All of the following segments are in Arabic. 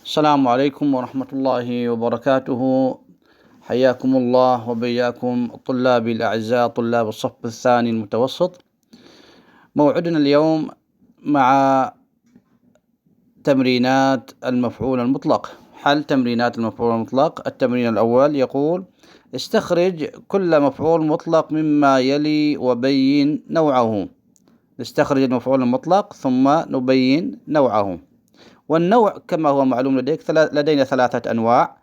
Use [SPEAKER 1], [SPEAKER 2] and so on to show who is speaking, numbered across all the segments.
[SPEAKER 1] السلام عليكم ورحمة الله وبركاته. حياكم الله وبياكم طلابي الأعزاء طلاب الصف الثاني المتوسط. موعدنا اليوم مع تمرينات المفعول المطلق. حل تمرينات المفعول المطلق. التمرين الأول يقول: استخرج كل مفعول مطلق مما يلي وبين نوعه. نستخرج المفعول المطلق ثم نبين نوعه. والنوع كما هو معلوم لديك لدينا ثلاثة أنواع: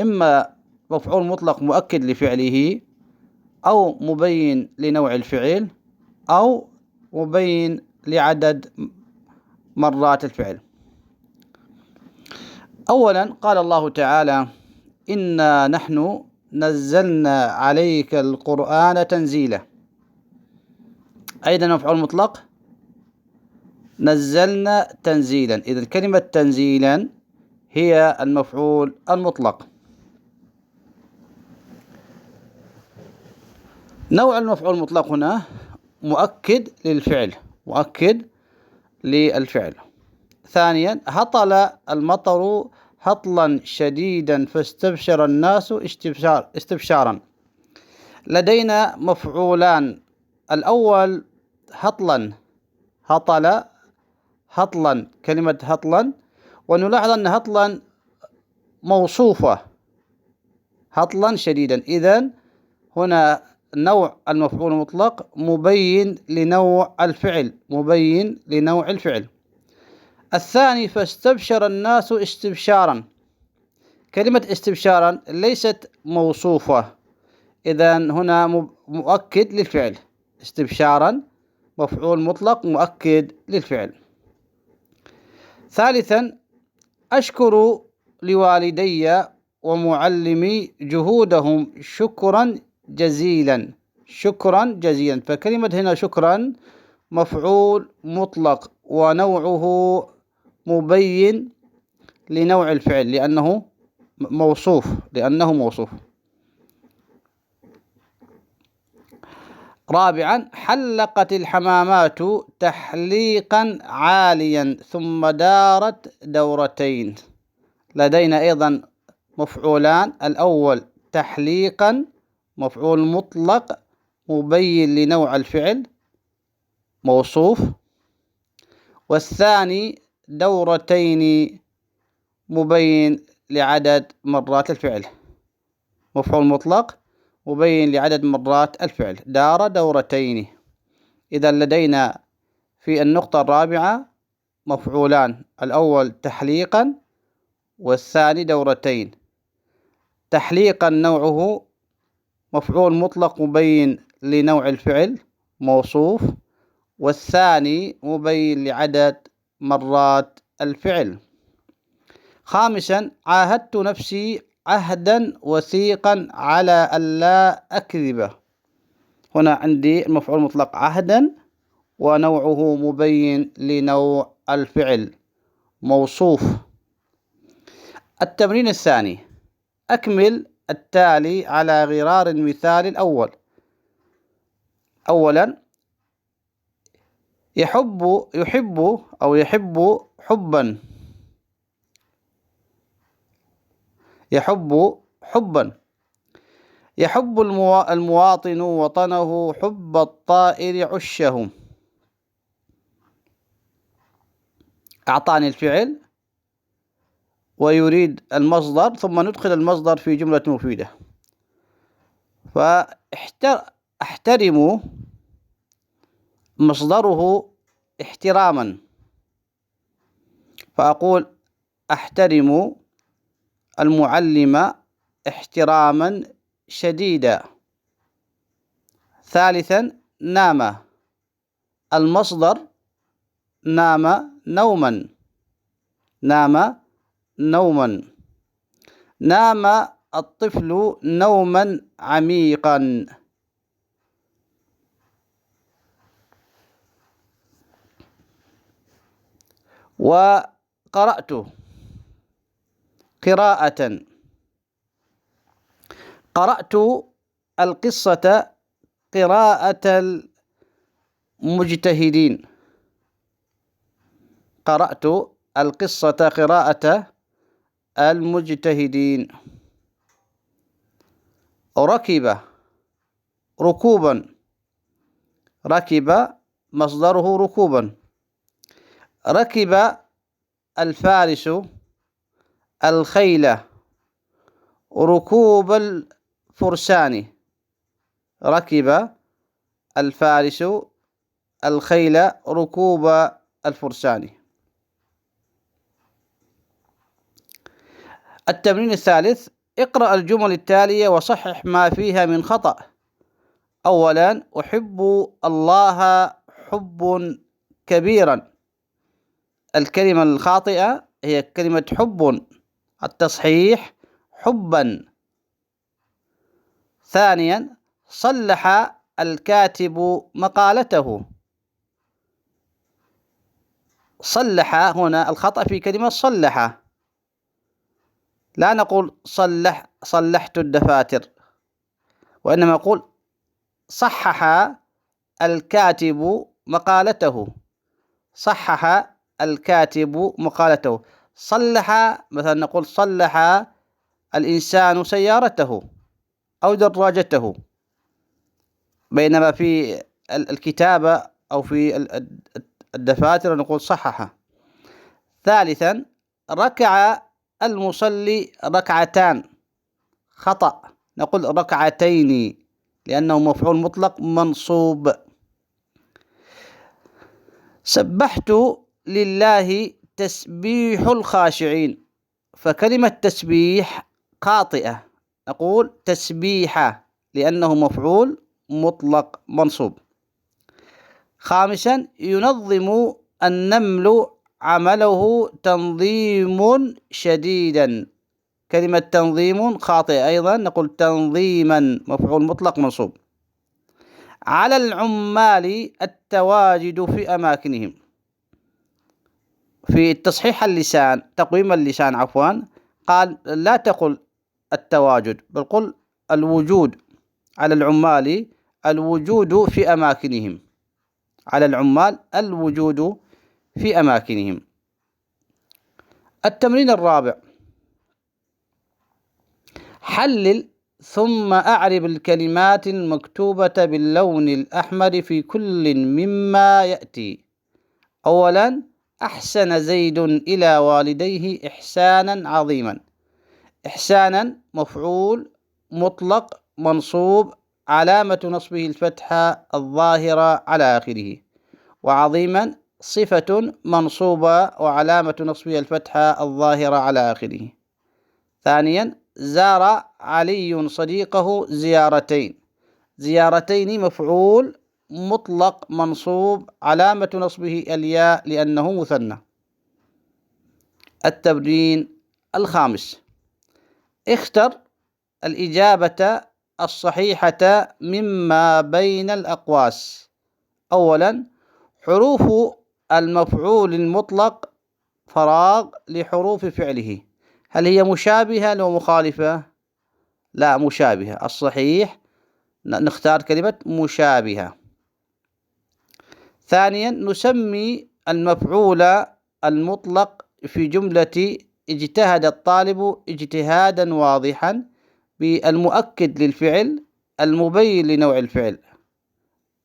[SPEAKER 1] إما مفعول مطلق مؤكد لفعله، أو مبين لنوع الفعل، أو مبين لعدد مرات الفعل. أولا قال الله تعالى: إنا نحن نزلنا عليك القرآن تنزيلا. أيضا مفعول مطلق نزلنا تنزيلا. إذا كلمة تنزيلا هي المفعول المطلق. نوع المفعول المطلق هنا مؤكد للفعل، مؤكد للفعل. ثانيا: هطل المطر هطلا شديدا فاستبشر الناس استبشارا. لدينا مفعولان: الأول هطلا، هطل هطلا، كلمة هطلا، ونلاحظ أن هطلا موصوفة، هطلا شديدا. إذن هنا نوع المفعول المطلق مبين لنوع الفعل، مبين لنوع الفعل. الثاني: فاستبشر الناس استبشارا. كلمة استبشارا ليست موصوفة، إذن هنا مؤكد للفعل. استبشارا مفعول مطلق مؤكد للفعل. ثالثا: أشكر لوالدي ومعلمي جهودهم شكرا جزيلا. شكرا جزيلا. فكلمة هنا شكرا مفعول مطلق ونوعه مبين لنوع الفعل لأنه موصوف، رابعا: حلقت الحمامات تحليقا عاليا ثم دارت دورتين. لدينا أيضا مفعولان: الأول تحليقا مفعول مطلق مبين لنوع الفعل موصوف، والثاني دورتين مبين لعدد مرات الفعل. مفعول مطلق مبين لعدد مرات الفعل، دار دورتين. إذا لدينا في النقطة الرابعة مفعولان: الأول تحليقا والثاني دورتين. تحليقا نوعه مفعول مطلق مبين لنوع الفعل موصوف، والثاني مبين لعدد مرات الفعل. خامسا: عاهدت نفسي عهدا وثيقا على ألا أكذب. هنا عندي المفعول المطلق عهدا ونوعه مبين لنوع الفعل موصوف. التمرين الثاني: أكمل التالي على غرار المثال الأول. أولا: يحب أو يحب حبا. يحب حبا. يحب المواطن وطنه حب الطائر عشه. أعطاني الفعل ويريد المصدر، ثم ندخل المصدر في جملة مفيدة. فاحترم مصدره احتراما، فأقول أحترم المعلم احتراما شديدا. ثالثا: نام. المصدر نام نوما، نام نوما. نام الطفل نوما عميقا. وقرأت قراءة. قرأت القصة قراءة المجتهدين. قرأت القصة قراءة المجتهدين. ركب ركوبا، ركب مصدره ركوبا. ركب الفارس الخيل ركوب الفرسان. ركب الفارس الخيل ركوب الفرسان. التمرين الثالث: اقرأ الجمل التالية وصحح ما فيها من خطأ. أولا: أحب الله حب كبيرا. الكلمة الخاطئة هي كلمة حب، التصحيح حبا. ثانيا: صلح الكاتب مقالته. صلح هنا الخطأ في كلمة صلح، لا نقول صلحت الدفاتر، وإنما نقول صحح الكاتب مقالته. صحح الكاتب مقالته. صلح مثلا نقول صلح الإنسان سيارته أو دراجته، بينما في الكتابة أو في الدفاتر نقول صحح. ثالثا: ركع المصلي ركعتان. خطأ، نقول ركعتين لأنه مفعول مطلق منصوب. سبحت لله تسبيح الخاشعين. فكلمة تسبيح خاطئة، نقول تسبيحة لأنه مفعول مطلق منصوب. خامسا: ينظم النمل عمله تنظيم شديدا. كلمة تنظيم خاطئة أيضا، نقول تنظيما مفعول مطلق منصوب. على العمال التواجد في أماكنهم. في تصحيح اللسان، تقويم اللسان عفوا، قال لا تقل التواجد بل قل الوجود. على العمال الوجود في أماكنهم. على العمال الوجود في أماكنهم. التمرين الرابع: حلل ثم أعرب الكلمات المكتوبة باللون الأحمر في كل مما يأتي. أولا: أحسن زيد إلى والديه إحسانا عظيما. إحسانا مفعول مطلق منصوب، علامة نصبه الفتحة الظاهرة على آخره. وعظيما صفة منصوبة وعلامة نصبه الفتحة الظاهرة على آخره. ثانيا: زار علي صديقه زيارتين. زيارتين مفعول مطلق منصوب، علامة نصبه الياء لأنه مثنى. التمرين الخامس: اختر الإجابة الصحيحة مما بين الأقواس. أولا: حروف المفعول المطلق فراغ لحروف فعله. هل هي مشابهة أو مخالفة؟ لا، مشابهة. الصحيح نختار كلمة مشابهة. ثانيا: نسمي المفعول المطلق في جملة اجتهد الطالب اجتهادا واضحا بالمؤكد للفعل المبين لنوع الفعل.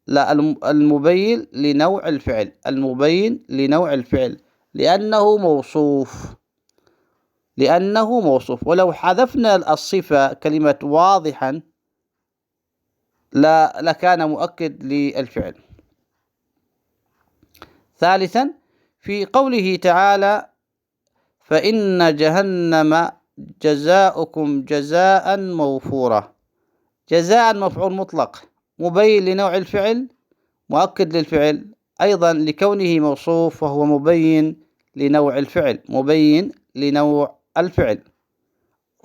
[SPEAKER 1] لا، المبين لنوع الفعل، المبين لنوع الفعل لأنه موصوف. لأنه موصوف. ولو حذفنا الصفة كلمة واضحا لكان مؤكد للفعل. ثالثا: في قوله تعالى: فإن جهنم جزاؤكم جزاء موفورا. جزاء مفعول مطلق مبين لنوع الفعل مؤكد للفعل، أيضا لكونه موصوف فهو مبين لنوع الفعل، مبين لنوع الفعل.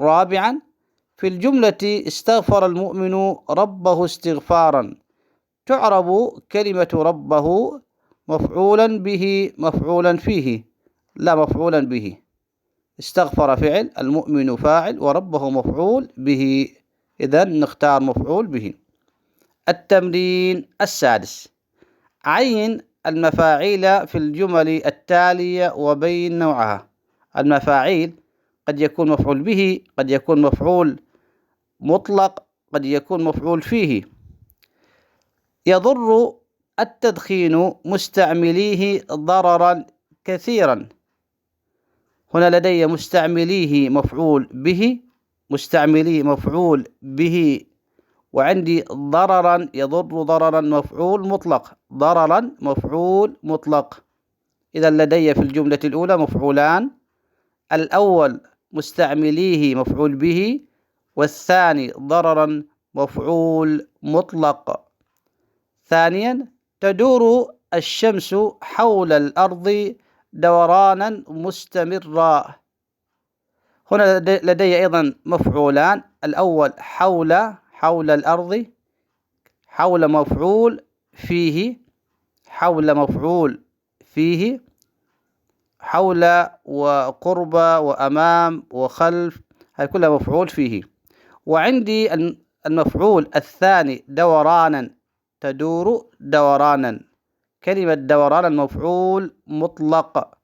[SPEAKER 1] رابعا: في الجملة استغفر المؤمن ربه استغفارا. تعرب كلمة ربه مفعولا به مفعولا فيه، لا مفعولا به. استغفر فعل، المؤمن فاعل، وربه مفعول به، إذن نختار مفعول به. التمرين السادس: عين المفاعيل في الجمل التالية وبين نوعها. المفاعيل قد يكون مفعول به، قد يكون مفعول مطلق، قد يكون مفعول فيه. يضر التدخين مستعمليه ضررا كثيرا. هنا لدي مستعمليه مفعول به، مستعمليه مفعول به، وعندي ضررا يضر ضررا مفعول مطلق، ضررا مفعول مطلق. إذا لدي في الجملة الأولى مفعولان، الأول مستعمليه مفعول به، والثاني ضررا مفعول مطلق. ثانيا، تدور الشمس حول الأرض دورانا مستمرا. هنا لدي أيضا مفعولان، الأول حول الأرض، حول مفعول فيه، حول مفعول فيه، حول وقرب وأمام وخلف، هذه كلها مفعول فيه. وعندي المفعول الثاني دورانا، تدور دورانا، كلمة دورانا مفعول مطلق.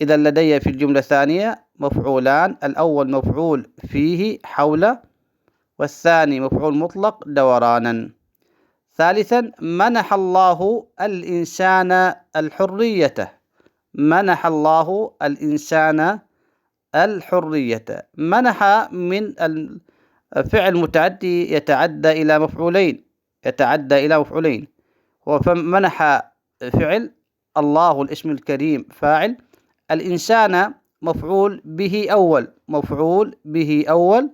[SPEAKER 1] إذا لدي في الجملة الثانية مفعولان، الأول مفعول فيه حول، والثاني مفعول مطلق دورانا. ثالثا، منح الله الإنسان الحرية. منح الله الإنسان الحرية. منح من الفعل متعدي يتعدى إلى مفعولين، يتعدى إلى مفعولين. ومنح فعل، الله الاسم الكريم فاعل، الإنسان مفعول به أول، مفعول به أول،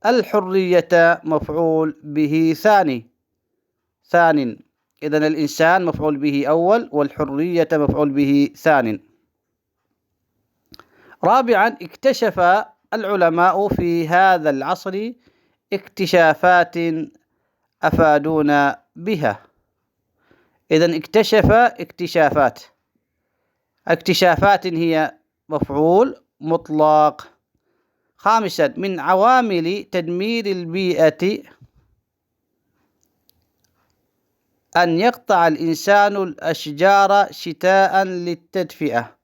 [SPEAKER 1] الحرية مفعول به ثاني. إذن الإنسان مفعول به أول، والحرية مفعول به ثاني. رابعا، اكتشف العلماء في هذا العصر اكتشافات أفادونا بها. إذن اكتشف اكتشافات، اكتشافات هي مفعول مطلق. خامسا، من عوامل تدمير البيئة أن يقطع الإنسان الأشجار شتاء للتدفئة.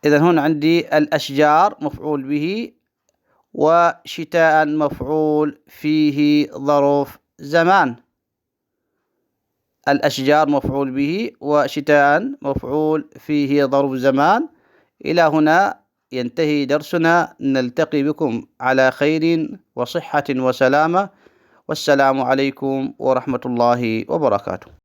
[SPEAKER 1] إذن هنا عندي الأشجار مفعول به، وشتاء مفعول فيه ظرف زمان. الأشجار مفعول به، وشتاء مفعول فيه ظرف زمان. إلى هنا ينتهي درسنا، نلتقي بكم على خير وصحة وسلامة، والسلام عليكم ورحمة الله وبركاته.